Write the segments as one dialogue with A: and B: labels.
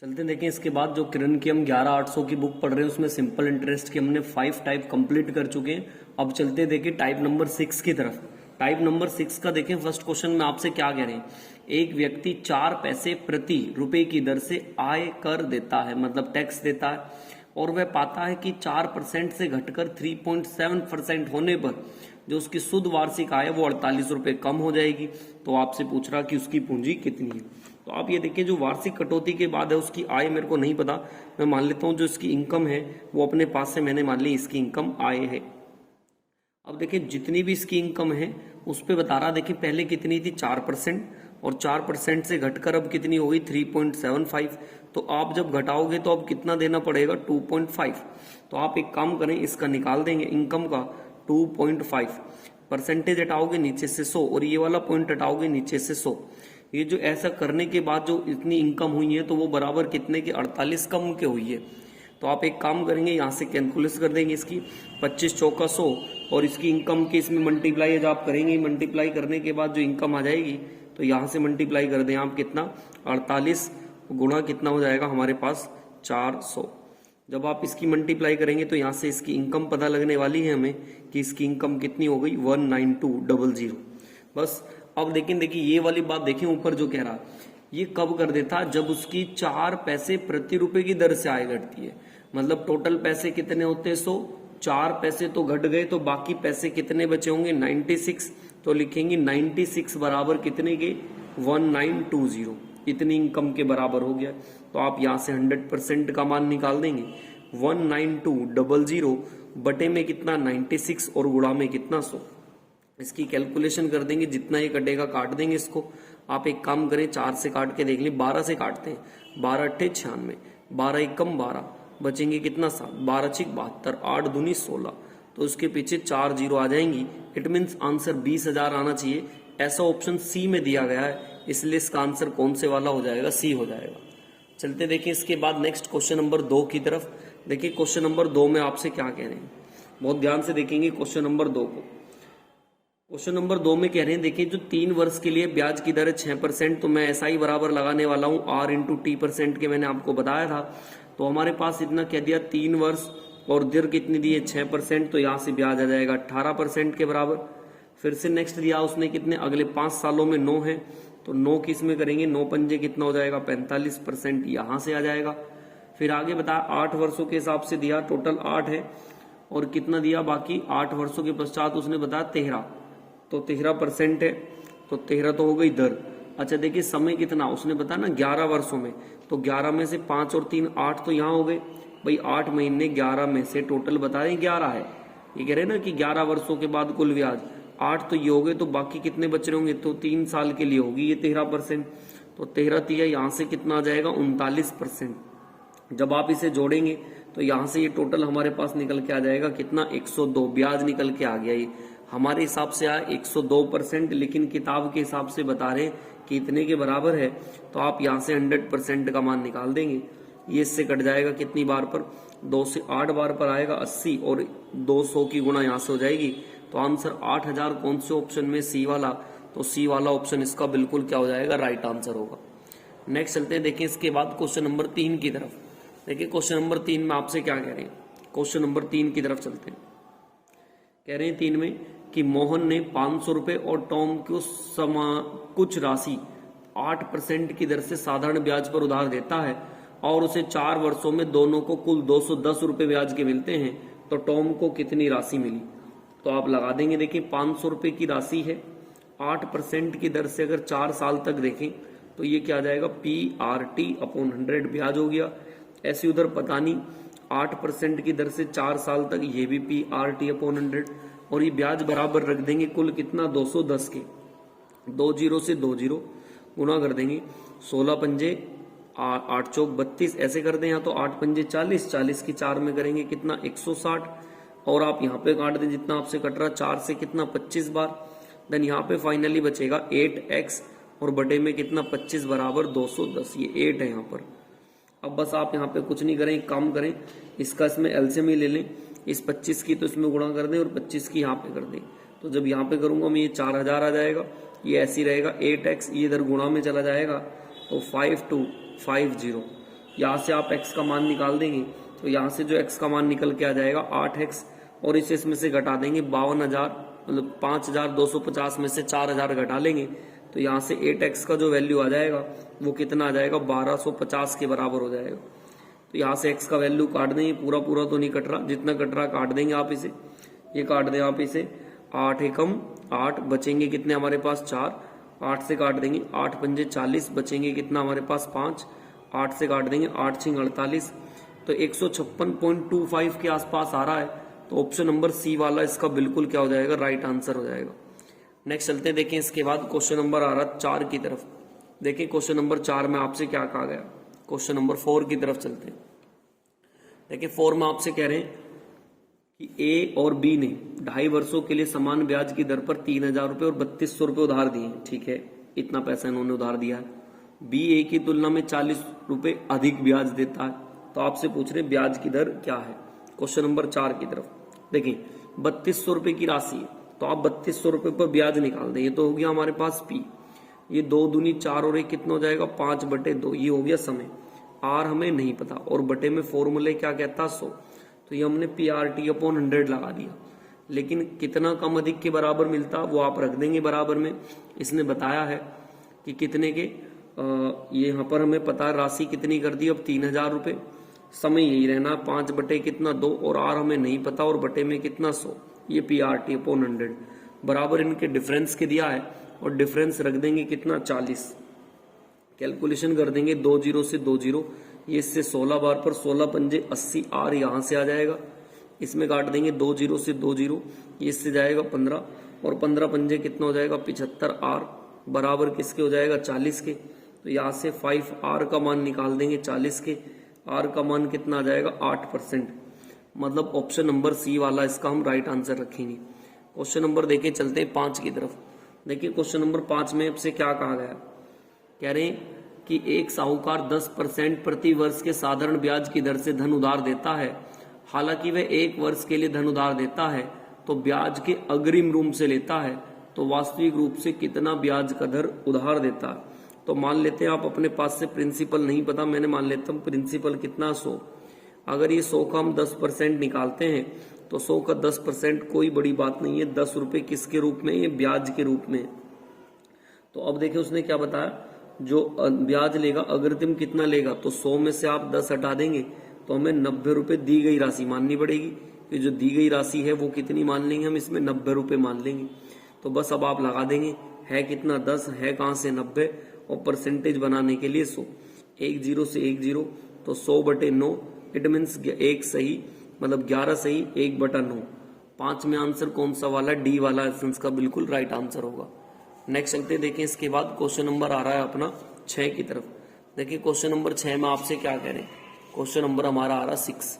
A: चलते देखें। इसके बाद जो किरण की हम 11,800 की बुक पढ़ रहे हैं उसमें सिंपल इंटरेस्ट की हमने 5 टाइप कंप्लीट कर चुके हैं। अब चलते देखें टाइप नंबर 6 की तरफ। टाइप नंबर 6 का देखें। फर्स्ट क्वेश्चन में आपसे क्या कह रहे हैं, एक व्यक्ति 4 पैसे प्रति रुपए की दर से आय कर देता है, मतलब टैक्स देता है, और वह पाता है कि 4% से घटकर 3.7% होने पर जो उसकी शुद्ध वार्षिक आय वो 48 रुपए कम हो जाएगी। तो आपसे पूछ रहा कि उसकी पूंजी कितनी है। तो आप ये देखिए, जो वार्षिक कटौती के बाद है उसकी आय मेरे को नहीं पता, मैं मान लेता हूं जो इसकी इनकम है वो अपने पास से मैंने मान ली इसकी इनकम आय है। अब देखिए जितनी भी इसकी इनकम है उस पे बता रहा, देखिए पहले कितनी थी 4%, और 4% से घटकर अब कितनी हो गई 3.75। तो आप जब घटाओगे तो अब कितना देना पड़ेगा 2.5। तो आप एक काम करें, इसका निकाल देंगे इनकम का 2.5, परसेंटेज हटाओगे नीचे से 100 और ये वाला पॉइंट हटाओगे नीचे से 100। ये जो ऐसा करने के बाद जो इतनी इनकम हुई है तो वो बराबर कितने की 48 कम के हुई है। तो आप एक काम करेंगे, यहाँ से कैलकुलेट कर देंगे इसकी 25 चौका 100 और इसकी इनकम की इसमें मल्टीप्लाई जब आप करेंगे, मल्टीप्लाई करने के बाद जो इनकम आ जाएगी तो यहाँ से मल्टीप्लाई कर दें आप कितना 48 गुणा कितना हो जाएगा हमारे पास 400। जब आप इसकी मल्टीप्लाई करेंगे तो यहाँ से इसकी इनकम पता लगने वाली है हमें कि इसकी इनकम कितनी हो गई 19200। बस अब देखिए ये वाली बात देखें, ऊपर जो कह रहा ये कब कर देता, जब उसकी 4 पैसे प्रति रुपए की दर से आय घटती है। मतलब टोटल पैसे कितने होते हैं 100, 4 पैसे तो घट गए तो बाकी पैसे कितने बचे होंगे 96। तो लिखेंगे 96 बराबर कितने के 1920, इतनी इनकम के बराबर हो गया। तो आप यहाँ से 100% का मान निकाल देंगे, 19200 बटे में कितना 96 और गुणा में कितना 100। इसकी कैलकुलेशन कर देंगे, जितना ये कटेगा काट देंगे इसको। आप एक काम करें 4 से काट के देख लें, 12 से काटते हैं, 12 अट्ठे 96, 12 एकम 12, बचेंगे कितना 7, 12 छिक 72, 8 दूनी 16। तो उसके पीछे 4 जीरो आ जाएंगी। इट मीन्स आंसर 20,000 आना चाहिए। ऐसा ऑप्शन सी में दिया गया है, इसलिए इसका आंसर कौन से वाला हो जाएगा, सी हो जाएगा। चलते देखिए इसके बाद नेक्स्ट क्वेश्चन नंबर 2 की तरफ। देखिए क्वेश्चन नंबर 2 में आपसे क्या कह रहे हैं, बहुत ध्यान से देखेंगे क्वेश्चन नंबर 2 को। क्वेश्चन नंबर 2 में कह रहे हैं, देखिए जो 3 वर्ष के लिए ब्याज की दर है 6%, तो मैं ऐसा ही बराबर लगाने वाला हूं R इंटू T% के, मैंने आपको बताया था। तो हमारे पास इतना कह दिया 3 वर्ष और दर कितनी दी है 6%, तो यहाँ से ब्याज आ जाएगा 18% के बराबर। फिर से नेक्स्ट दिया उसने कितने, अगले 5 सालों में 9 है, तो 9 किस में करेंगे, 9 पंजे कितना हो जाएगा 45%, यहाँ से आ जाएगा। फिर आगे बताया 8 वर्षों के हिसाब से दिया, टोटल 8 है, और कितना दिया बाकी 8 वर्षों के पश्चात उसने बताया 13, तो 13% है, तो 13 तो हो गई दर। अच्छा देखिए समय कितना उसने बताया ना 11 वर्षों में, तो 11 में से 5 और 3 8, तो यहाँ हो गए भाई 8 महीने 11 में से टोटल बता दें 11 है। ये कह रहे हैं ना कि 11 वर्षों के बाद कुल ब्याज 8, तो ये हो गए, तो बाकी कितने बच रहे होंगे, तो 3 साल के लिए होगी ये 13%, तो 13 तिया यहाँ से कितना आ जाएगा 39%। जब आप इसे जोड़ेंगे तो यहाँ से ये टोटल हमारे पास निकल के आ जाएगा कितना 102, ब्याज निकल के आ गया। ये हमारे हिसाब से आया 102%, लेकिन किताब के हिसाब से बता रहे कि इतने के बराबर है। तो आप यहाँ से 100% का मान निकाल देंगे। ये इससे कट जाएगा कितनी बार पर, 2 से 8 बार पर आएगा 80, और 200 की गुणा यहाँ से हो जाएगी। तो आंसर 8000 कौन से ऑप्शन में, सी वाला। तो सी वाला ऑप्शन इसका बिल्कुल क्या हो जाएगा, राइट आंसर होगा। नेक्स्ट चलते हैं, देखिए इसके बाद क्वेश्चन नंबर 3 की तरफ। देखिए क्वेश्चन नंबर 3 में आपसे क्या कह रहे हैं, क्वेश्चन नंबर 3 की तरफ चलते हैं। कह रहे हैं 3 में कि मोहन ने 500 रुपए और टॉम को कुछ राशि 8% की दर से साधारण ब्याज पर उधार देता है, और उसे 4 वर्षों में दोनों को कुल 210 रुपए ब्याज के मिलते हैं, तो टॉम को कितनी राशि मिली। तो आप लगा देंगे, देखिए 500 रुपए की राशि है, 8% की दर से अगर 4 साल तक देखें तो ये क्या आ जाएगा PRT/100 ब्याज हो गया। ऐसे उधर पता नहीं 8% की दर से 4 साल तक, ये भी PRT/100, और ये ब्याज बराबर रख देंगे कुल कितना 210 के, 2 जीरो से 2 जीरो गुणा कर देंगे, 16 पंजे 8 चौक 32, ऐसे कर दें, यहाँ तो 8 पंजे 40, 40 की 4 में करेंगे कितना 160, और आप यहाँ पे काट दें जितना आपसे कट रहा 4 से कितना 25 बार। देन यहाँ पे फाइनली बचेगा 8x, और बटे में कितना 25 बराबर 210, ये 8 है यहाँ पर। अब बस आप यहाँ पे कुछ नहीं करें, एक काम करें, इसका इसमें एलसीएम ही ले लें, इस 25 की तो इसमें गुणा कर दें और 25 की यहाँ पे कर दें। तो जब यहाँ पे करूंगा मैं, ये 4000 आ जाएगा, ये ऐसे ही रहेगा 8x, ये इधर गुणा में चला जाएगा, तो 5250, यहाँ से आप x का मान निकाल देंगे तो यहाँ से जो x का मान निकल के आ जाएगा 8x, और इसे इसमें से घटा देंगे 52,000, मतलब 5,250 में से 4,000 घटा लेंगे तो यहाँ से 8x का जो वैल्यू आ जाएगा वो कितना आ जाएगा, 1250 के बराबर हो जाएगा। तो यहाँ से x का वैल्यू काट देंगे, पूरा पूरा तो नहीं कट रहा, जितना कट रहा काट देंगे आप इसे, ये काट दें आप इसे, 8 एकम 8, बचेंगे कितने हमारे पास 4, 8 से काट देंगे 8 पंजे 40, बचेंगे कितना हमारे पास 5, 8 से काट देंगे 8 छिंग 48, तो 156.25 के आसपास आ रहा है। तो ऑप्शन नंबर सी वाला इसका बिल्कुल क्या हो जाएगा, राइट आंसर हो जाएगा। नेक्स्ट चलते हैं, देखें इसके बाद क्वेश्चन नंबर आ रहा 4 की तरफ। देखिए क्वेश्चन नंबर 4 में आपसे क्या कहा गया, क्वेश्चन नंबर 4 की तरफ चलते हैं। देखिए 4 में आपसे कह रहे हैं कि ए और बी ने 2.5 वर्षों के लिए समान ब्याज की दर पर 3,000 रुपए और 3,200 रुपए उधार दिए। ठीक है, इतना पैसा इन्होंने उधार दिया है। बी ए की तुलना में 40 रुपए अधिक ब्याज देता है, तो आपसे पूछ रहे ब्याज की दर क्या है। क्वेश्चन नंबर 4 की तरफ देखिए, 3,200 रुपए की राशि है, तो आप 3,200 रुपए पर ब्याज निकाल दें। ये तो हो गया हमारे पास पी, ये 2 दूनी 4 और 1 कितना हो जाएगा, 5/2, ये हो गया समय। आर हमें नहीं पता, और बटे में फॉर्मूले क्या कहता 100, तो ये हमने PRT/100 लगा दिया। लेकिन कितना कम अधिक के बराबर मिलता वो आप रख देंगे बराबर में। इसने बताया है कि कितने के, ये यहाँ पर हमें पता है राशि कितनी कर दी, अब 3,000 रुपए, समय यही रहना 5/2, और आर हमें नहीं पता, और बटे में कितना 100, ये PRT/100 बराबर इनके डिफरेंस के दिया है, और डिफरेंस रख देंगे कितना 40। कैलकुलेशन कर देंगे 2 0 से 2 0, ये इससे 16 बार पर 16 पंजे 80, आर यहाँ से आ जाएगा, इसमें काट देंगे 2 0 से 2 0, ये इससे जाएगा 15, और 15 पंजे कितना हो जाएगा 75, आर बराबर किसके हो जाएगा 40 के। तो यहाँ से 5 आर का मान निकाल देंगे 40 के, आर का मान कितना आ जाएगा 8%, मतलब ऑप्शन नंबर सी वाला इसका हम राइट आंसर रखेंगे। क्वेश्चन नंबर देखें, चलते हैं 5 की तरफ। देखिए क्वेश्चन नंबर 5 में आपसे क्या कहा गया, कह रहे हैं कि एक साहूकार 10% प्रति वर्ष के साधारण ब्याज की दर से धन उधार देता है। हालांकि वह 1 वर्ष के लिए धन उधार देता है तो ब्याज के अग्रिम रूप से लेता है, तो वास्तविक रूप से कितना ब्याज का दर उधार देता है। तो मान लेते हैं आप अपने पास से प्रिंसिपल नहीं पता, मैंने मान लेता हूं प्रिंसिपल कितना 100। अगर ये 100 का हम 10% निकालते हैं तो 100 का 10% कोई बड़ी बात नहीं है, 10 रुपए किसके रूप में, ये ब्याज के रूप में। तो अब देखिए उसने क्या बताया, जो ब्याज लेगा अग्रिम कितना लेगा, तो 100 में से आप 10 हटा देंगे तो हमें 90 रुपए दी गई राशि माननी पड़ेगी। कि जो दी गई राशि है वो कितनी मान लेंगे हम, इसमें 90 रुपए मान लेंगे। तो बस अब आप लगा देंगे, है कितना 10, है कहां से 90, और परसेंटेज बनाने के लिए 100, 1 0 से 1 0, तो 100/9, इट मीन्स 1 सही, मतलब 11 सही, 1/9। 5 में आंसर कौन सा वाला, डी वाला इसका बिल्कुल राइट आंसर होगा। नेक्स्ट चलते देखें, इसके बाद क्वेश्चन नंबर आ रहा है अपना 6 की तरफ। देखिए क्वेश्चन नंबर 6 में आपसे क्या कह रहे हैं, क्वेश्चन नंबर हमारा आ रहा 6।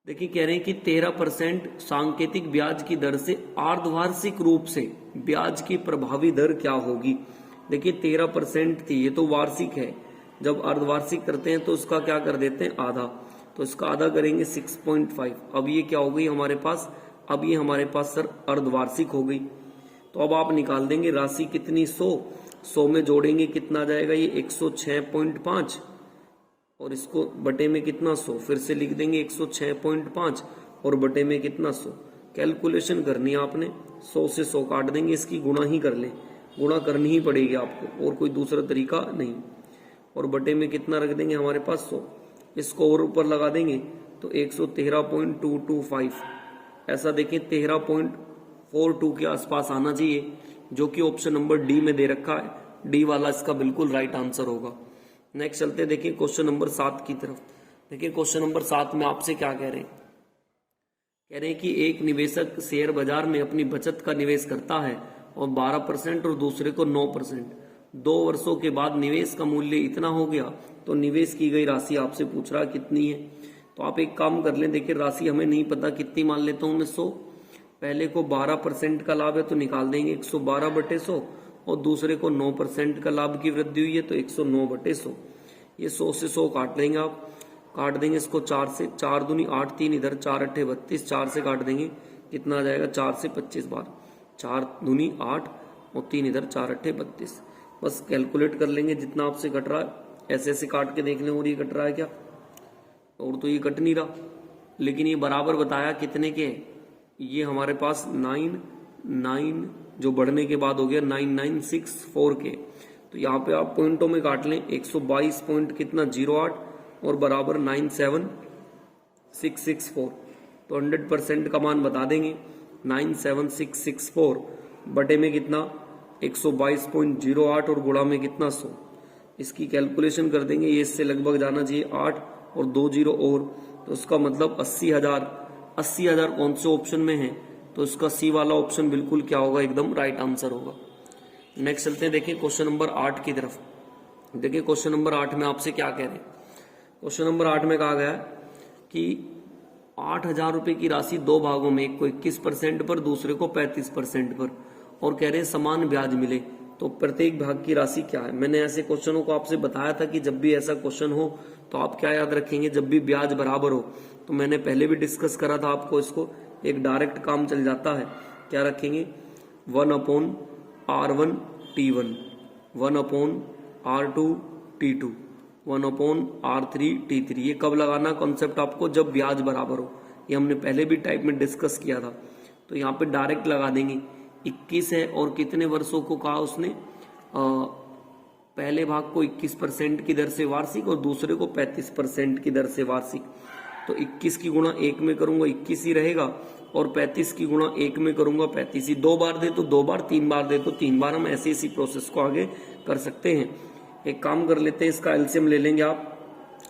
A: देखिए कह रहे हैं कि 13% सांकेतिक ब्याज की दर से अर्धवार्षिक रूप से ब्याज की प्रभावी दर क्या होगी। देखिए 13% थी, ये तो वार्षिक है, जब अर्धवार्षिक करते हैं तो उसका क्या कर देते हैं आधा, तो इसका आधा करेंगे 6.5। अब ये क्या हो गई हमारे पास, अब ये हमारे पास सर अर्धवार्षिक हो गई। तो अब आप निकाल देंगे राशि कितनी 100 में जोड़ेंगे कितना जाएगा, ये 106.5, और इसको बटे में कितना 100, फिर से लिख देंगे 106.5 और बटे में कितना 100। कैलकुलेशन करनी है आपने, 100 से 100 काट देंगे, इसकी गुणा ही कर लें, गुणा करनी ही पड़ेगी आपको, और कोई दूसरा तरीका नहीं। और बटे में कितना रख देंगे हमारे पास 100, इसको और ऊपर लगा देंगे तो 113.225, ऐसा देखें 13.42 के आसपास आना चाहिए, जो कि ऑप्शन नंबर डी में दे रखा है, डी वाला इसका बिल्कुल राइट आंसर होगा। नेक्स्ट चलते देखिए क्वेश्चन नंबर 7 की तरफ। देखिए क्वेश्चन नंबर 7 में आपसे क्या कह रहे हैं, कह रहे हैं कि एक निवेशक शेयर बाजार में अपनी बचत का निवेश करता है और 12% और दूसरे को 9%। 2 वर्षों के बाद निवेश का मूल्य इतना हो गया, तो निवेश की गई राशि आपसे पूछ रहा कितनी है। तो आप एक काम कर लें, देखिए राशि हमें नहीं पता कितनी, मान लेता हूं मैं 100, पहले को 12% का लाभ है तो निकाल देंगे 112/100, और दूसरे को 9% का लाभ की वृद्धि हुई है तो 109/100। ये 100 से 100 काट लेंगे आप, काट देंगे इसको 4 से, 4 दूनी 8, 3 इधर 4 8 32, 4 से काट देंगे कितना आ जाएगा, 4 से 25 बार, 4 दूनी 8 और 3 इधर 4 8 32। बस कैलकुलेट कर लेंगे जितना आपसे कट रहा है, ऐसे ऐसे काट के देख लें और ये कट रहा है क्या, और तो ये कट नहीं रहा, लेकिन ये बराबर बताया कितने के, ये हमारे पास 9 जो बढ़ने के बाद हो गया 9964 के। तो यहाँ पे आप पॉइंटों में काट लें, 122 पॉइंट कितना 08 और बराबर 97664, तो 100% का मान बता देंगे। 97664 बटे में कितना 122.08 और गुणा में कितना 100, इसकी कैलकुलेशन कर देंगे। ये इससे लगभग जाना चाहिए 8 और 2 जीरो और, तो उसका मतलब 80,000। 80,000 कौन से ऑप्शन में है, तो इसका सी वाला ऑप्शन बिल्कुल क्या होगा, एकदम राइट आंसर होगा। नेक्स्ट चलते हैं, देखिए क्वेश्चन नंबर 8 की तरफ। देखिए क्वेश्चन नंबर 8 में आपसे क्या कह रहे हैं। क्वेश्चन नंबर 8 में कहा गया कि 8,000 रुपए की राशि दो भागों में, एक को 21% पर, दूसरे को 35% पर, और कह रहे हैं समान ब्याज मिले, तो प्रत्येक भाग की राशि क्या है। मैंने ऐसे क्वेश्चनों को आपसे बताया था कि जब भी ऐसा क्वेश्चन हो तो आप क्या याद रखेंगे, जब भी ब्याज बराबर हो, तो मैंने पहले भी डिस्कस करा था आपको, इसको एक डायरेक्ट काम चल जाता है। क्या रखेंगे, 1/R1 T1, 1/R2 T2, 1/R3 T3। ये कब लगाना कॉन्सेप्ट आपको, जब ब्याज बराबर हो। ये हमने पहले भी टाइप में डिस्कस किया था। तो यहाँ पे डायरेक्ट लगा देंगे। 21 है और कितने वर्षों को कहा उसने, पहले भाग को 21% की दर से वार्षिक और दूसरे को 35% की दर से वार्षिक। तो 21 की गुणा 1 में करूंगा 21 ही रहेगा, और 35 की गुणा 1 में करूंगा 35 ही। 2 बार दे तो 2 बार, 3 बार दे तो 3 बार। हम ऐसे इसी प्रोसेस को आगे कर सकते हैं। एक काम कर लेते हैं, इसका एलसीएम ले लेंगे आप।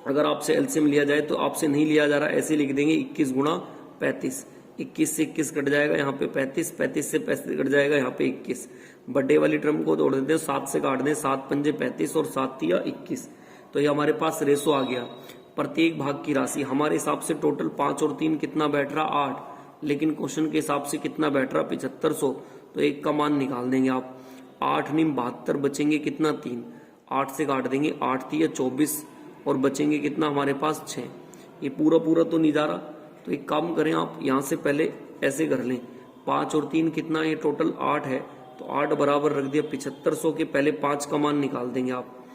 A: अगर आपसे एलसीएम लिया जाए तो आपसे नहीं लिया जा रहा, ऐसे लिख देंगे 21 गुणा 35। 21 से 21 कट जाएगा, यहाँ पे 35, 35 से 35 कट जाएगा, यहाँ पे 21। बटे वाली टर्म को तोड़ देते हैं, 7 से काट दें, 7 पंजे 35 और 7 तिया 21। तो ये हमारे पास रेशो आ गया। प्रत्येक भाग की राशि हमारे हिसाब से टोटल 5 और 3 कितना बैठ रहा 8, लेकिन क्वेश्चन के हिसाब से कितना बैठ रहा 7500। तो एक का मान निकाल देंगे आप। 8 निम 72 बचेंगे कितना 3, 8 से काट देंगे, 8 तिया 24 और बचेंगे कितना हमारे पास 6। ये पूरा पूरा तो नहीं जा रहा, तो एक काम करें आप, यहाँ से पहले ऐसे कर लें, 5 और 3 कितना, ये टोटल 8 है, तो 8 बराबर रख दिया 7500 के, पहले 5 का मान निकाल देंगे आप।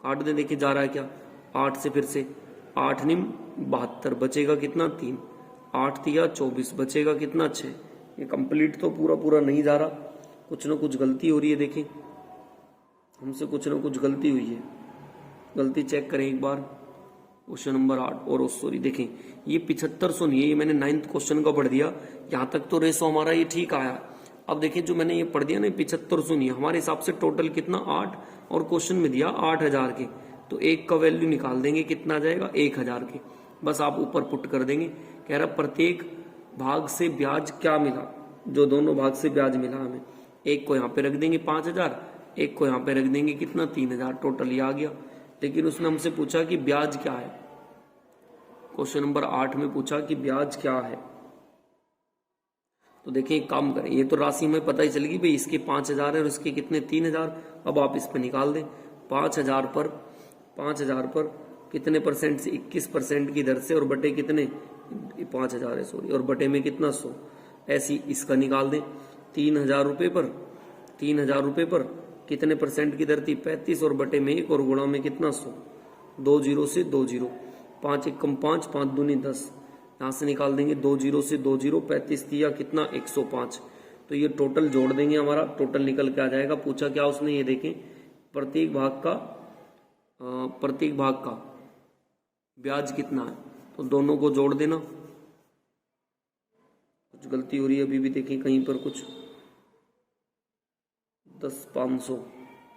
A: काट दें, देखिए जा रहा है क्या, 8 से फिर से 8 निम 72 बचेगा कितना 3, 8 तिया 24 बचेगा कितना 6। ये कंप्लीट तो पूरा पूरा नहीं जा रहा, कुछ ना कुछ गलती हो रही है। देखें हमसे कुछ ना कुछ गलती हुई है, गलती चेक करें एक बार। क्वेश्चन नंबर 8 और सॉरी, देखें ये 7500 नहीं है, ये मैंने 9th क्वेश्चन का पढ़ दिया, यहाँ तक तो रेशो हमारा ये ठीक आया। अब देखिए जो मैंने ये पढ़ दिया ना 7500 नहीं है, हमारे हिसाब से टोटल कितना 8, और क्वेश्चन में दिया 8000 के, तो एक का वैल्यू निकाल देंगे, कितना आ जाएगा 1000 के। बस आप ऊपर पुट कर देंगे। कह रहा प्रत्येक भाग से ब्याज क्या मिला, जो दोनों भाग से ब्याज मिला हमें, एक को यहाँ पे रख देंगे 5000, एक को यहाँ पे रख देंगे कितना 3000, टोटल ये आ गया। लेकिन उसने हमसे पूछा कि ब्याज क्या है, क्वेश्चन नंबर 8 में पूछा कि ब्याज क्या है। तो देखिए एक काम करें, ये तो राशि में पता ही चलेगी भाई, इसके 5000 है और इसके कितने 3000। अब आप इस पे निकाल दें, 5000 पर कितने परसेंट से, 21% की दर से, और बटे कितने 5000 है सॉरी, और बटे में कितना 100, ऐसी इसका निकाल दें। 3000 रुपए पर कितने परसेंट की दर थी 35, और बटे में 1 और गुणा में कितना 100, 2 जीरो से 2 जीरो, 5 एकम 5, 5 दूनी 10, यहाँ से निकाल देंगे 2 जीरो से 2 जीरो, 35 दिया कितना 105। तो ये टोटल जोड़ देंगे, हमारा टोटल निकल के आ जाएगा। पूछा क्या उसने, ये देखें प्रत्येक भाग का ब्याज कितना है, तो दोनों को जोड़ देना। कुछ गलती हो रही है अभी भी, देखें कहीं पर कुछ 10,500,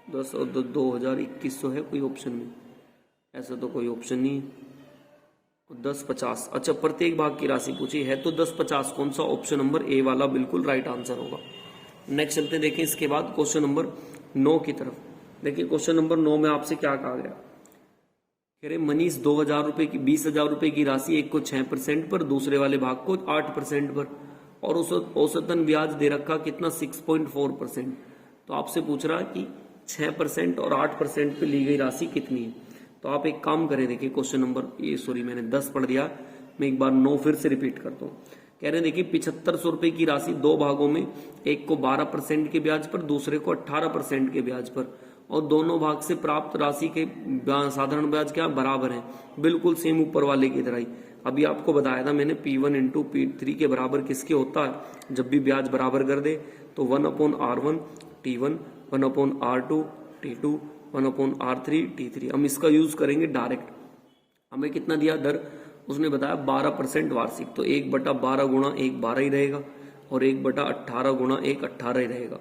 A: 10 और 2000, 2100 है कोई ऑप्शन में, ऐसा तो कोई ऑप्शन नहीं है। 1050, अच्छा प्रत्येक भाग की राशि पूछी है, तो 1050 कौन सा, ऑप्शन नंबर ए वाला बिल्कुल राइट आंसर होगा। नेक्स्ट चलते हैं, देखें इसके बाद क्वेश्चन नंबर 9 की तरफ। देखिए क्वेश्चन नंबर 9 में आपसे क्या कहा गया, कह रहे मनीष 20,000 रुपए की राशि, एक को 6% पर, दूसरे वाले भाग को 8% पर, और औसतन ब्याज दे रखा कितना 6.4%। तो आपसे पूछ रहा है कि 6% और 8% पे ली गई राशि कितनी है। तो आप एक काम करें, देखिए क्वेश्चन नंबर, ये सॉरी मैंने 10 पढ़ दिया, मैं एक बार 9 फिर से रिपीट करता हूँ। कह रहे हैं देखिए 7500 रुपए की राशि दो भागों में, एक को 12% के ब्याज पर, दूसरे को 18% के ब्याज पर, और दोनों भाग से प्राप्त राशि के साधारण ब्याज क्या बराबर है, बिल्कुल सेम ऊपर वाले की तरह ही। अभी आपको बताया था मैंने P1 इंटू P3 के बराबर किसके होता है, जब भी ब्याज बराबर कर दे तो 1/R1 T1, 1/R2 T2, 1/R3 T3। हम इसका यूज करेंगे डायरेक्ट। हमें कितना दिया दर, उसने बताया 12% वार्षिक, तो 1/12 गुणा 1 12 ही रहेगा और 1/18 गुणा 1 18 ही रहेगा।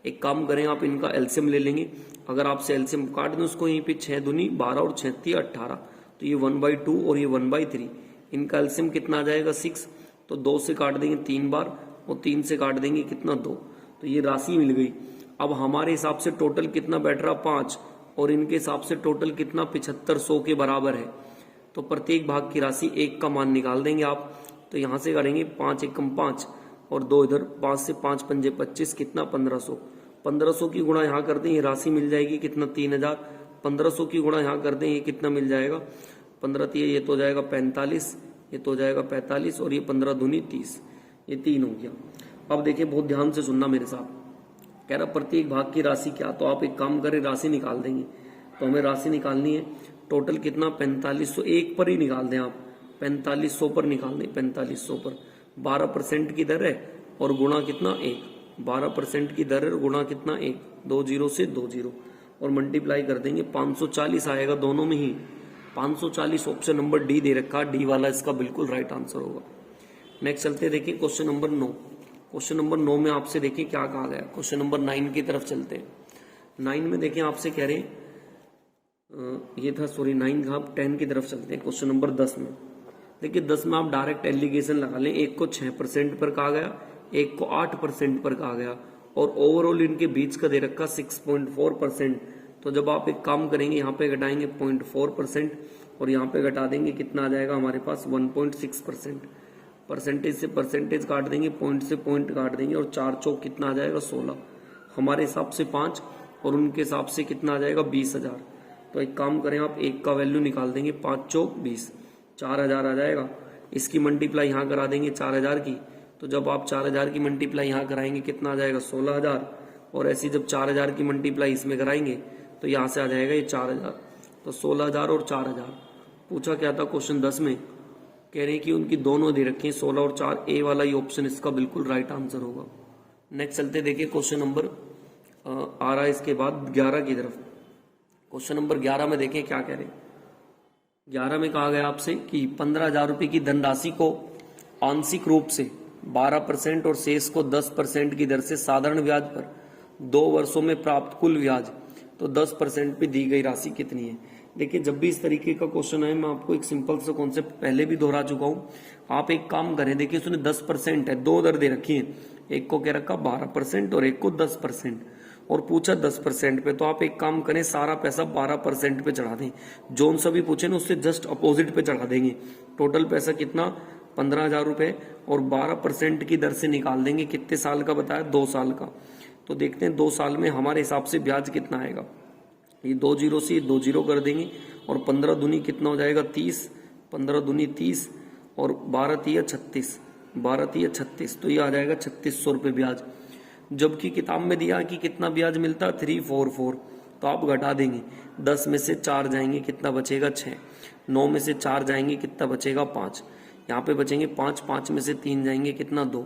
A: एक काम करें, आप इनका एलसीएम ले लेंगे। अगर आपसे एलसीएम काट दें उसको यहीं पे 6 दूनी 12 और 6 3 18, तो ये 1/2 और ये 1/3, इनका एलसीएम कितना आ जाएगा 6। तो 2 से काट देंगे 3 बार और 3 से काट देंगे कितना 2, तो ये राशि मिल गई। अब हमारे हिसाब से टोटल कितना बैठ रहा 5 और इनके हिसाब से टोटल कितना 7500 के बराबर है। तो प्रत्येक भाग की राशि 1 का मान निकाल देंगे आप। तो यहां से करेंगे 5 एकम 5 और 2 इधर, 5 से 5 पंजे 25, कितना 1500। 1500 की गुणा यहाँ कर दें, ये राशि मिल जाएगी कितना 3000। 1500 की गुणा यहाँ कर दें, ये कितना मिल जाएगा 15 3, ये तो हो जाएगा 45, ये तो हो जाएगा 45 और ये 15 दूनी 30, ये 3 हो गया। अब देखिए बहुत ध्यान से सुनना मेरे साथ, कह रहा प्रत्येक भाग की राशि क्या, तो आप एक काम करें राशि निकाल देंगे। तो हमें राशि निकालनी है, टोटल कितना 4500, एक पर ही निकाल दें आप, 4500 पर निकाल दें, 4500 पर 12% की दर है और गुणा कितना 1, 12% की दर है गुणा कितना 1, 2 0 से 2 0 और मल्टीप्लाई कर देंगे, 540 आएगा दोनों में ही। 540 ऑप्शन नंबर डी दे रखा, डी वाला इसका बिल्कुल राइट आंसर होगा। नेक्स्ट चलते देखिए क्वेश्चन नंबर 9। क्वेश्चन नंबर 9 में आपसे देखिए क्या कहा गया। क्वेश्चन नंबर 9 की तरफ चलते हैं। 9 में देखिए आपसे कह रहे हैं, ये था सॉरी 9 था, 10 की तरफ चलते हैं। क्वेश्चन नंबर 10 में देखिए, 10 में आप डायरेक्ट एलिगेशन लगा लें। एक को 6% पर कहा गया, एक को 8% पर कहा गया और ओवरऑल इनके बीच का दे रखा 6.4%। तो जब आप एक काम करेंगे, यहाँ पे घटाएंगे 0.4% और यहाँ पे घटा देंगे, कितना आ जाएगा हमारे पास 1.6%। परसेंटेज से परसेंटेज काट देंगे, पॉइंट से पॉइंट काट देंगे और 4 चौक कितना आ जाएगा 16, हमारे हिसाब से 5 और उनके हिसाब से कितना आ जाएगा 20,000। तो एक काम करें आप, एक का वैल्यू निकाल देंगे, 5 चौक 20, 4000 आ जाएगा। इसकी मल्टीप्लाई यहाँ करा देंगे 4000 की, तो जब आप 4000 की मल्टीप्लाई यहाँ कराएंगे कितना आ जाएगा 16000 और ऐसी जब 4000 की मल्टीप्लाई इसमें कराएंगे तो यहाँ से आ जाएगा ये 4000। तो 16000 और 4000। पूछा क्या था क्वेश्चन 10 में, कह रहे हैं कि उनकी दोनों दे रखी 16 और 4, ए वाला ये ऑप्शन इसका बिल्कुल राइट आंसर होगा। नेक्स्ट चलते देखिए क्वेश्चन नंबर आ रहा है इसके बाद 11 की तरफ। क्वेश्चन नंबर 11 में देखें क्या कह रहे हैं। 11 में कहा गया आपसे कि 15,000 रुपए की धनराशि को आंशिक रूप से 12% और शेष को 10% की दर से साधारण ब्याज पर 2 वर्षों में प्राप्त कुल ब्याज, तो 10% पे दी गई राशि कितनी है। देखिए जब भी इस तरीके का क्वेश्चन आए, मैं आपको एक सिंपल सा कॉन्सेप्ट पहले भी दोहरा चुका हूं। आप एक काम करें, देखिए उसने 10% है, 2 दर दे रखी है, एक को कह रखा 12% और एक को 10% और पूछा 10% पे। तो आप एक काम करें, सारा पैसा 12% पे चढ़ा दें, जोन सा भी पूछे ना उससे जस्ट अपोजिट पे चढ़ा देंगे। टोटल पैसा कितना 15,000 रुपए और 12% की दर से निकाल देंगे। कितने साल का बताया 2 साल का। तो देखते हैं 2 साल में हमारे हिसाब से ब्याज कितना आएगा। ये 2 0 से 2 0 कर देंगे और 15 दूनी कितना हो जाएगा 30, 15 दूनी 30 और 12 तिया 36, 12 तिया 36, तो ये आ जाएगा 3600 रुपये ब्याज। जबकि किताब में दिया कि कितना ब्याज मिलता 344, तो आप घटा देंगे, 10 में से 4 जाएंगे कितना बचेगा 6, 9 में से 4 जाएंगे कितना बचेगा 5, यहाँ पे बचेंगे 5, 5 में से 3 जाएंगे कितना 2।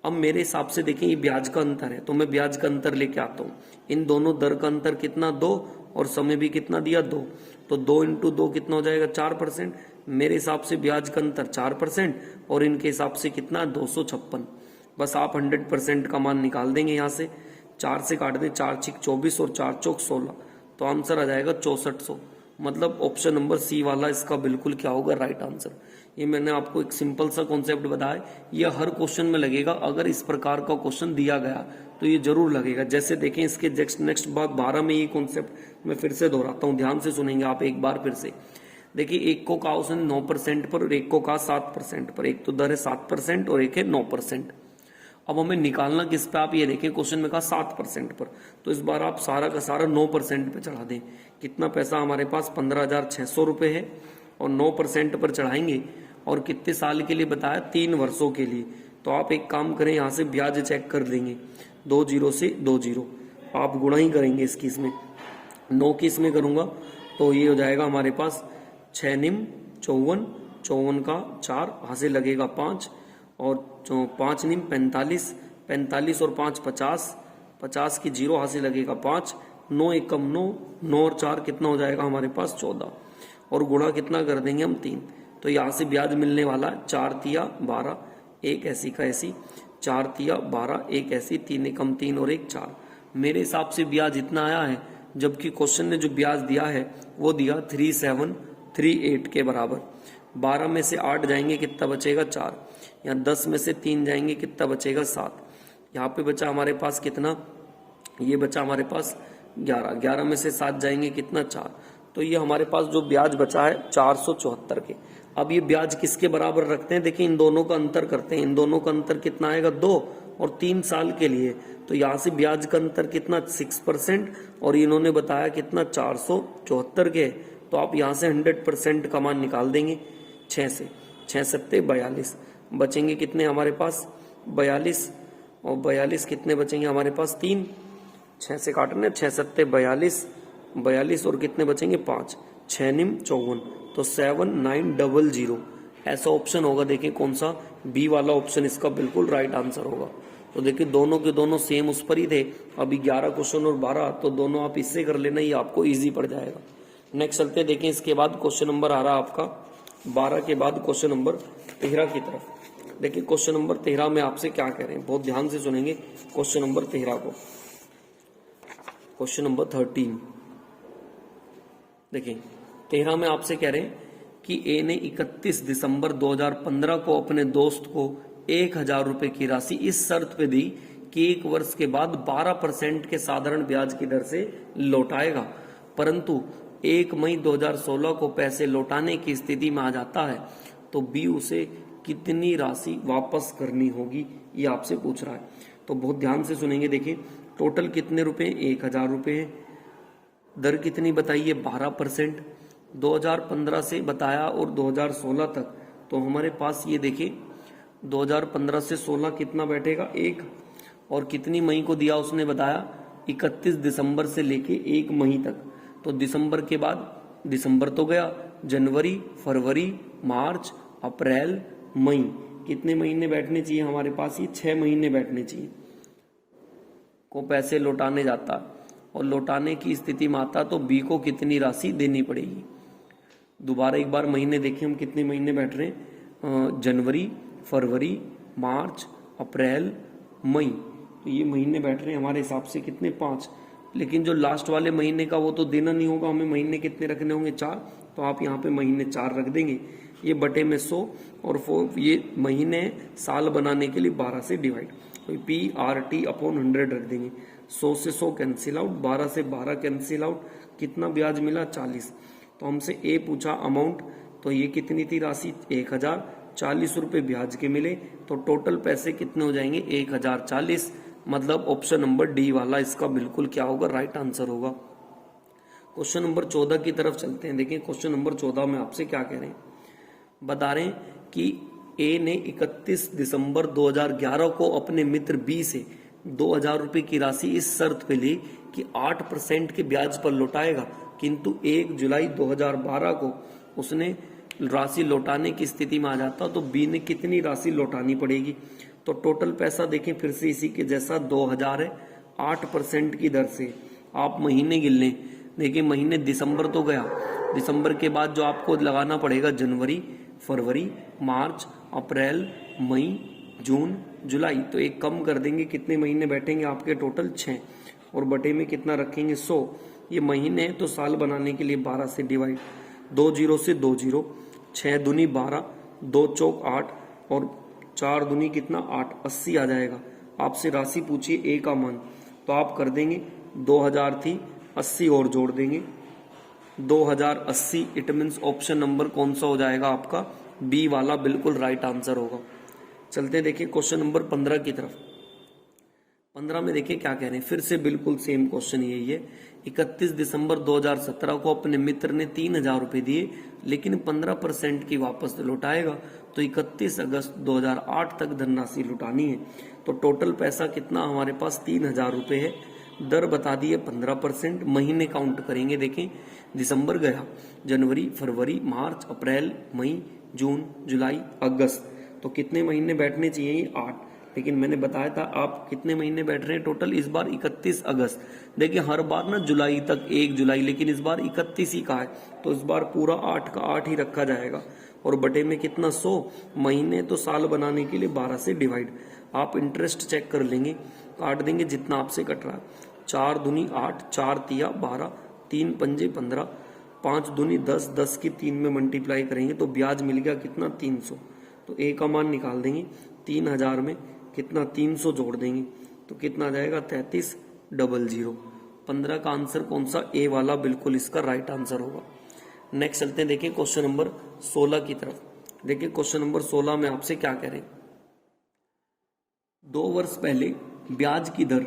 A: अब मेरे हिसाब से देखें ये ब्याज का अंतर है, तो मैं ब्याज का अंतर लेके आता हूँ। इन दोनों दर का अंतर कितना 2 और समय भी कितना दिया 2, तो 2 इंटू 2 कितना हो जाएगा 4%। मेरे हिसाब से ब्याज का अंतर 4% और इनके हिसाब से कितना 256। बस आप 100% का मान निकाल देंगे। यहाँ से 4 से काट दें, 4 छिक 24 और 4 चौक 16, तो आंसर आ जाएगा 6400। मतलब ऑप्शन नंबर सी वाला इसका बिल्कुल क्या होगा राइट आंसर। ये मैंने आपको एक सिंपल सा कॉन्सेप्ट बताया, यह हर क्वेश्चन में लगेगा। अगर इस प्रकार का क्वेश्चन दिया गया तो ये जरूर लगेगा। जैसे देखें इसके नेक्स्ट बात 12 में ये कॉन्सेप्ट मैं फिर से दोहराता हूँ, ध्यान से सुनेंगे आप एक बार फिर से। देखिए एक को कहा उसने 9% पर और एक को कहा 7% पर, एक तो दर है 7% और एक है 9%। अब हमें निकालना किस पे, आप ये देखें क्वेश्चन में कहा 7% पर, तो इस बार आप सारा का सारा 9% पे चढ़ा दें। कितना पैसा हमारे पास 15,600 रुपये है और 9% पर चढ़ाएंगे और कितने साल के लिए बताया 3 वर्षों के लिए। तो आप एक काम करें, यहाँ से ब्याज चेक कर देंगे, 2 0 से 2 0 आप गुणा ही करेंगे इसकी, इसमें 9 की इसमें करूंगा तो ये हो जाएगा हमारे पास 6 निम 54, 54 का 4 हासिल लगेगा 5 और 5 निम 45, 45 और 5 50, 50 की 0 हासिल लगेगा 5, 9 एकम 9, 9 और 4 कितना हो जाएगा हमारे पास 14 और गुणा कितना कर देंगे हम 3। तो यहाँ से ब्याज मिलने वाला 4 तिया 12, एक ऐसी का ऐसी, 4 तिया 12, एक ऐसी, 3 एकम 3 और 1 4। मेरे हिसाब से ब्याज इतना आया है, जबकि क्वेश्चन ने जो ब्याज दिया है वो दिया 3738 के बराबर। 12 में से 8 जाएंगे कितना बचेगा 4, यहाँ 10 में से 3 जाएंगे कितना बचेगा 7, यहाँ पे बचा हमारे पास कितना, ये बचा हमारे पास 11, 11 में से 7 जाएंगे कितना 4। तो ये हमारे पास जो ब्याज बचा है 474 के। अब ये ब्याज किसके बराबर रखते हैं, देखिए इन दोनों का अंतर करते हैं, इन दोनों का अंतर कितना आएगा 2 और 3 साल के लिए, तो यहाँ से ब्याज का अंतर कितना 6% और इन्होंने बताया कितना 474 के। तो आप यहाँ से 100% का मान निकाल देंगे 6 से, 6 सत्ते 42, बचेंगे कितने हमारे पास 42 और 42 कितने बचेंगे हमारे पास 3, 6 से काटने 6 सत्ते 42, 42 और कितने बचेंगे 5, 6 निम 54, तो 7900 ऐसा ऑप्शन होगा। देखिए कौन सा, बी वाला ऑप्शन इसका बिल्कुल राइट आंसर होगा। तो देखिए दोनों के दोनों सेम उस पर ही थे, अभी 11 क्वेश्चन और 12, तो दोनों आप इससे कर लेना, ये आपको इजी पड़ जाएगा। नेक्स्ट चलते देखें, इसके बाद क्वेश्चन नंबर आ रहा आपका 12 के बाद क्वेश्चन नंबर 13 की तरफ। देखिए क्वेश्चन नंबर 13 में आपसे क्या कह रहे हैं, बहुत ध्यान से सुनेंगे क्वेश्चन नंबर 13 को। क्वेश्चन नंबर 13 देखिए 13 में आपसे कह रहे हैं कि ए ने 31 दिसंबर 2015 को अपने दोस्त को 1000 रुपए की राशि इस शर्त पे दी कि 1 वर्ष के बाद 12% के साधारण ब्याज की दर से लौटाएगा, परंतु 1 मई 2016 को पैसे लौटाने की स्थिति में आ जाता है, तो बी उसे कितनी राशि वापस करनी होगी, ये आपसे पूछ रहा है। तो बहुत ध्यान से सुनेंगे। देखिए टोटल कितने रुपए, 1000 रुपए है, दर कितनी बताइए 12%, 2015 से बताया और 2016 तक, तो हमारे पास ये देखिए 2015 से 16 कितना बैठेगा 1, और कितनी मई को दिया उसने बताया 31 दिसंबर से लेके 1 मई तक, तो दिसंबर के बाद दिसंबर तो गया, जनवरी फरवरी मार्च अप्रैल मई, कितने महीने बैठने चाहिए हमारे पास, ये 6 महीने बैठने चाहिए को पैसे लौटाने जाता और लौटाने की स्थिति में आता, तो बी को कितनी राशि देनी पड़ेगी। दोबारा एक बार महीने देखें हम कितने महीने बैठ रहे हैं, जनवरी फरवरी मार्च अप्रैल मई, तो ये महीने बैठ रहे हैं हमारे हिसाब से कितने 5, लेकिन जो लास्ट वाले महीने का वो तो देना नहीं होगा, हमें महीने कितने रखने होंगे 4, तो आप यहाँ पे महीने 4 रख देंगे, ये बटे में 100 और ये महीने साल बनाने के लिए 12 से डिवाइड, तो PRT अपॉन 100 रख देंगे, 100 से 100 कैंसिल आउट, 12 से 12 कैंसिल आउट, कितना ब्याज मिला 40। तो हमसे ए पूछा अमाउंट, तो ये कितनी थी राशि 1040 रुपए ब्याज के मिले, तो टोटल पैसे कितने हो जाएंगे 1040, मतलब ऑप्शन नंबर डी वाला इसका बिल्कुल क्या होगा, राइट आंसर होगा। क्वेश्चन नंबर 14 की तरफ चलते हैं। देखिए क्वेश्चन नंबर 14 में आपसे क्या कह रहे हैं, बता रहे हैं कि ए ने 31 दिसंबर 2011 को अपने मित्र बी से 2000 रुपए की राशि इस शर्त पे ली कि 8% के ब्याज पर लौटाएगा, किंतु 1 जुलाई 2012 को उसने राशि लौटाने की स्थिति में आ जाता, तो बी ने कितनी राशि लौटानी पड़ेगी। तो टोटल पैसा देखें फिर से इसी के जैसा 2000 है, 8% की दर से आप महीने गिन लें। देखिए महीने दिसंबर तो गया, दिसंबर के बाद जो आपको लगाना पड़ेगा जनवरी फरवरी मार्च अप्रैल मई जून जुलाई, तो एक कम कर देंगे, कितने महीने बैठेंगे आपके टोटल 6, और बटे में कितना रखेंगे 100, ये महीने है तो साल बनाने के लिए 12 से डिवाइड, 2 जीरो से 2 जीरो, 6 दूनी 12, 2 चौक 8 और 4 दूनी कितना 8, 80 आ जाएगा। आपसे राशि पूछिए ए का मान, तो आप कर देंगे 2000 थी 80 और जोड़ देंगे 2080, इट मीन्स ऑप्शन नंबर कौन सा हो जाएगा आपका, बी वाला बिल्कुल राइट आंसर होगा। चलते देखिए क्वेश्चन नंबर 15 की तरफ। 15 में देखिए क्या कह रहे हैं, फिर से बिल्कुल सेम क्वेश्चन यही है। 31 दिसंबर 2017 को अपने मित्र ने 3000 रुपए दिए, लेकिन 15% की वापस लौटाएगा, तो 31 अगस्त 2008 तक धनराशि लौटानी है, तो टोटल पैसा कितना हमारे पास 3000 रुपए है। दर बता दी है 15%। महीने काउंट करेंगे, देखें दिसंबर गया, जनवरी, फरवरी, मार्च, अप्रैल, मई, जून, जुलाई, अगस्त, तो कितने महीने बैठने चाहिए? 8। लेकिन मैंने बताया था आप कितने महीने बैठ रहे हैं टोटल इस बार? 31 अगस्त। देखिए हर बार ना जुलाई तक 1 जुलाई, लेकिन इस बार 31 ही का है, तो इस बार पूरा 8 का 8 ही रखा जाएगा। और बटे में कितना? 100 महीने, तो साल बनाने के लिए 12 से डिवाइड। आप इंटरेस्ट चेक कर लेंगे, काट देंगे जितना आपसे कट रहा है। 4 दूनी 8, 4 तिया 12, 3 पंजे 15, 5 दूनी 10, 10 की 3 में मल्टीप्लाई करेंगे तो ब्याज मिल गया कितना? 300। तो ए का मान निकाल देंगे, 3000 में कितना? 300 जोड़ देंगे तो कितना आ जाएगा? 3300। 15 का आंसर कौन सा? ए वाला बिल्कुल इसका राइट आंसर होगा। नेक्स्ट चलते हैं, देखिए क्वेश्चन नंबर 16 की तरफ। देखिए क्वेश्चन नंबर 16 में आपसे क्या कह रहे हैं? 2 वर्ष पहले ब्याज की दर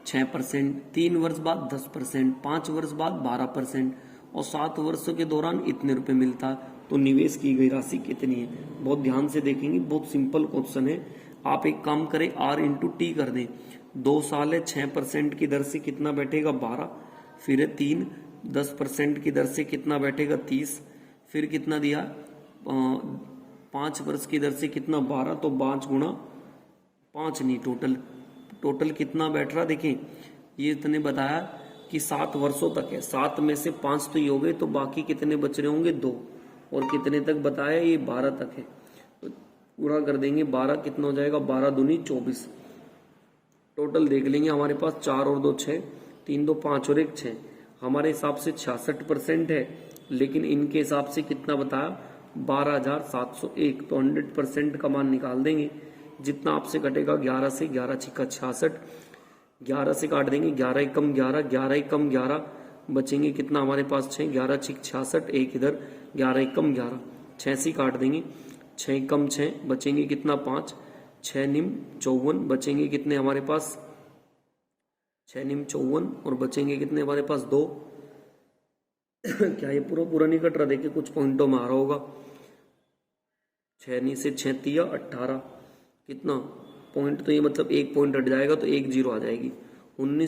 A: 6%, 3 वर्ष बाद 10%, 5 वर्ष बाद 12% और 7 वर्षों के दौरान इतने रुपए मिलता, तो निवेश की गई राशि कितनी है? बहुत ध्यान से देखेंगे, बहुत सिंपल क्वेश्चन है। आप एक काम करें, R इंटू टी कर दें। 2 साल है, 6% की दर से कितना बैठेगा? 12। फिर है 3, 10% की दर से कितना बैठेगा? 30। फिर कितना दिया? 5 वर्ष की दर से कितना? 12, तो 5 गुणा 5 नहीं, टोटल कितना बैठ रहा? देखें ये इतने बताया कि 7 वर्षों तक है, 7 में से 5 तो ये हो गए, तो बाकी कितने बच रहे होंगे? 2। और कितने तक बताया? ये 12 तक है, तो पूरा कर देंगे। 12 कितना हो जाएगा? 12 दूनी 24। टोटल देख लेंगे, हमारे पास 4 और 2 6, 3 2 5 और 1 6। हमारे हिसाब से 66% है, लेकिन इनके हिसाब से कितना बताया? 12,701। तो 100% का मान निकाल देंगे, जितना आपसे कटेगा 11 से, 11 छिक्का 66, 11 से काट देंगे, 11 एकम 11, 11 एकम 11, बचेंगे कितना हमारे पास? 6, 11 छिक 66, एक इधर 11 एकम 11, 6 से काट देंगे, 6 एकम 6, बचेंगे कितना? 5, 6 निम 54, बचेंगे कितने हमारे पास? 6 निम 54 और बचेंगे कितने हमारे पास? 2। क्या ये पूरा नहीं कट रहा? देखिए कुछ पॉइंटों में आ रहा होगा। 6 नी से 6 तिया 18, कितना पॉइंट? तो ये मतलब 1 पॉइंट हट जाएगा, तो 1 0 आ जाएगी। 19